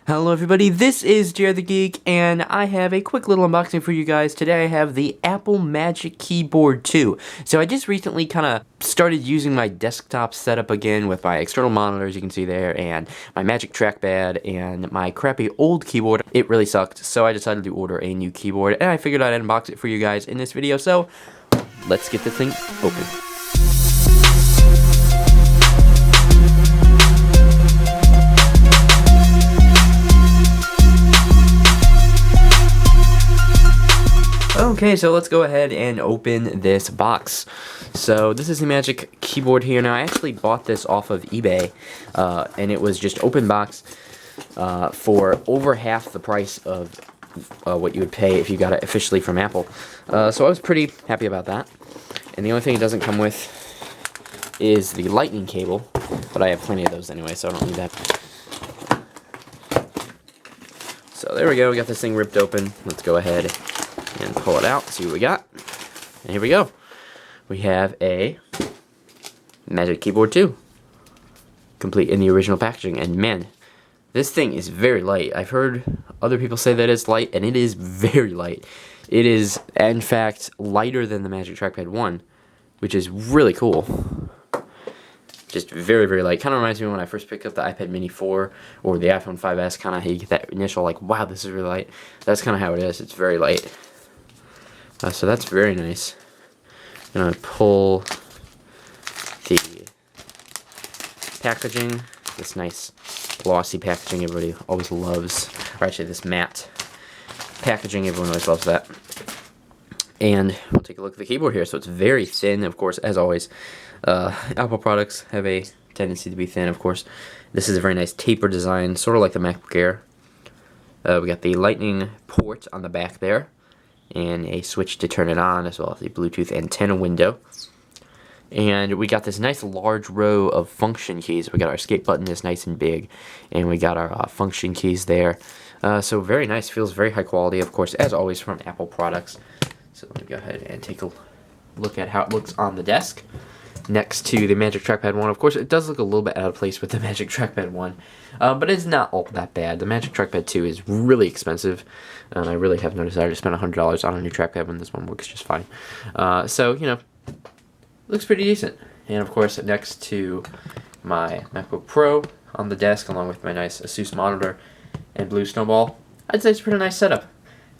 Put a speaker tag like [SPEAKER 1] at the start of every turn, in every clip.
[SPEAKER 1] Hello everybody, this is JerTheGeek, and I have a quick little unboxing for you guys. Today I have the Apple Magic Keyboard 2. So I just recently kind of started using my desktop setup again with my external monitors, you can see there, and my Magic Trackpad, and my crappy old keyboard. It really sucked, so I decided to order a new keyboard, and I figured I'd unbox it for you guys in this video, so let's get this thing open. Okay, so let's go ahead and open this box. So this is the Magic Keyboard here. Now I actually bought this off of eBay, and it was just open box for over half the price of what you would pay if you got it officially from Apple. So I was pretty happy about that. And the only thing it doesn't come with is the lightning cable, but I have plenty of those anyway, so I don't need that. So there we go, we got this thing ripped open. Let's go ahead and pull it out, see what we got. And here we go. We have a Magic Keyboard 2, complete in the original packaging. And man, this thing is very light. I've heard other people say that it's light, and it is very light. It is, in fact, lighter than the Magic Trackpad 1, which is really cool. Just very, very light. Kind of reminds me of when I first picked up the iPad Mini 4 or the iPhone 5S, kind of how you get that initial, like, wow, this is really light. That's kind of how it is. It's very light. So that's very nice. I'm going to pull the packaging, this nice glossy packaging everybody always loves, or actually this matte packaging, everyone always loves that. And we'll take a look at the keyboard here. So it's very thin, of course, as always. Apple products have a tendency to be thin, of course. This is a very nice taper design, sort of like the MacBook Air. We got the lightning port on the back there, and a switch to turn it on, as well as the Bluetooth antenna window. And we got this nice large row of function keys. We got our escape button is nice and big, and we got our function keys there. So very nice, feels very high quality, of course, as always from Apple products. So let me go ahead and take a look at how it looks on the desk next to the Magic Trackpad 1. Of course, it does look a little bit out of place with the Magic Trackpad 1, but it's not all that bad. The Magic Trackpad 2 is really expensive, and I really have no desire to spend $100 on a new trackpad when this one works just fine. So, you know, looks pretty decent. And of course, next to my MacBook Pro on the desk, along with my nice Asus monitor and blue snowball, I'd say it's a pretty nice setup.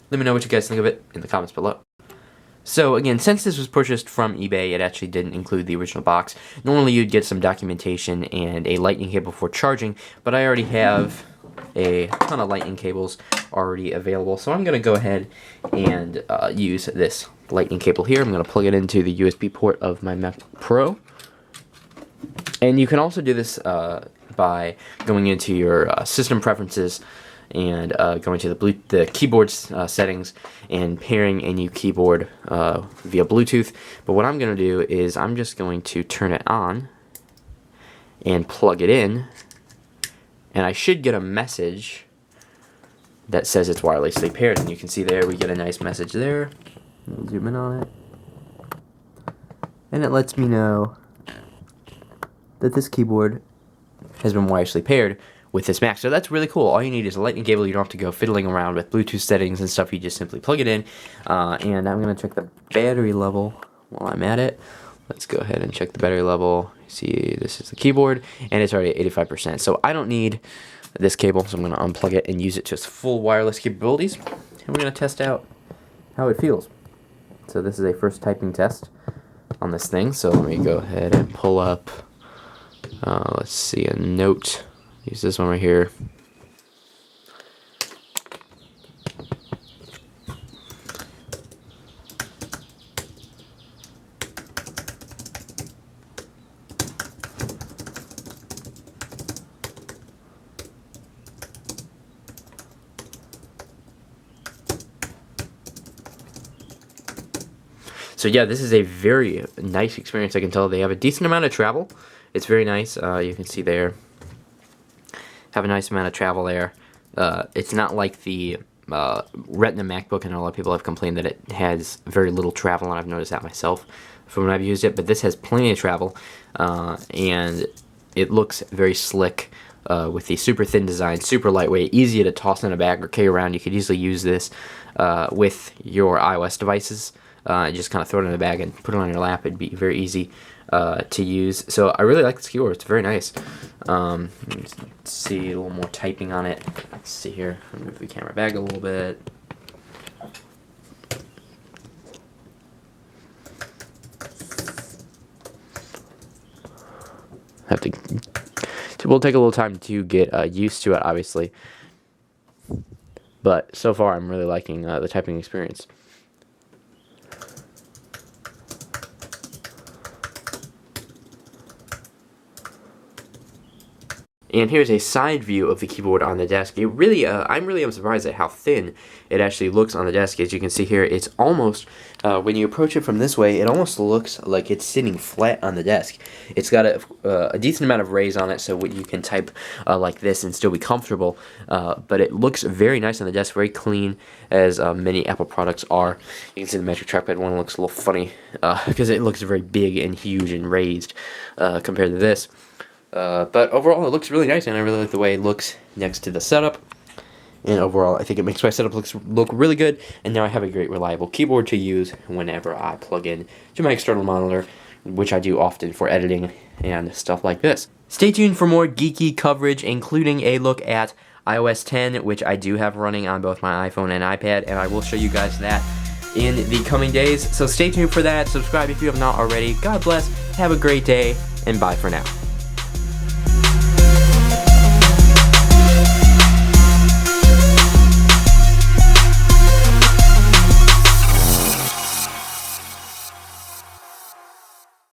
[SPEAKER 1] Let me know what you guys think of it in the comments below. So again, since this was purchased from eBay, it actually didn't include the original box. Normally you'd get some documentation and a lightning cable for charging, but I already have a ton of lightning cables already available. So I'm going to go ahead and use this lightning cable here. I'm going to plug it into the USB port of my MacBook Pro. And you can also do this by going into your system preferences and going to the keyboard settings and pairing a new keyboard via Bluetooth. But what I'm going to do is I'm just going to turn it on and plug it in, and I should get a message that says it's wirelessly paired. And you can see there we get a nice message there. Let me zoom in on it, and it lets me know that this keyboard has been wirelessly paired with this Mac. So that's really cool. All you need is a lightning cable. You don't have to go fiddling around with Bluetooth settings and stuff. You just simply plug it in. And I'm going to check the battery level while I'm at it. Let's go ahead and check the battery level. See, this is the keyboard, and it's already at 85%. So I don't need this cable, so I'm going to unplug it and use it to its full wireless capabilities. And we're going to test out how it feels. So this is a first typing test on this thing. So let me go ahead and pull up, let's see, a note. Use this one right here. So yeah, this is a very nice experience. I can tell they have a decent amount of travel. It's very nice. You can see there. Have a nice amount of travel there. It's not like the Retina MacBook, and a lot of people have complained that it has very little travel, and I've noticed that myself from when I've used it, but this has plenty of travel, and it looks very slick. with the super thin design, super lightweight, easy to toss in a bag or carry around. You could easily use this with your iOS devices. Just kind of throw it in a bag and put it on your lap. It'd be very easy to use. So I really like this keyboard. It's very nice. Let's see a little more typing on it. Let's see here. I'll move the camera back a little bit. We'll take a little time to get used to it, obviously. But so far, I'm really liking the typing experience. And here's a side view of the keyboard on the desk. It really, I'm really surprised at how thin it actually looks on the desk. As you can see here, it's almost, when you approach it from this way, it almost looks like it's sitting flat on the desk. It's got a decent amount of raise on it, so you can type like this and still be comfortable. But it looks very nice on the desk, very clean, as many Apple products are. You can see the Magic Trackpad one looks a little funny, because it looks very big and huge and raised compared to this. But overall, it looks really nice, and I really like the way it looks next to the setup. And overall, I think it makes my setup look really good, and now I have a great, reliable keyboard to use whenever I plug in to my external monitor, which I do often for editing and stuff like this. Stay tuned for more geeky coverage, including a look at iOS 10, which I do have running on both my iPhone and iPad, and I will show you guys that in the coming days. So stay tuned for that. Subscribe if you have not already. God bless, have a great day, and bye for now.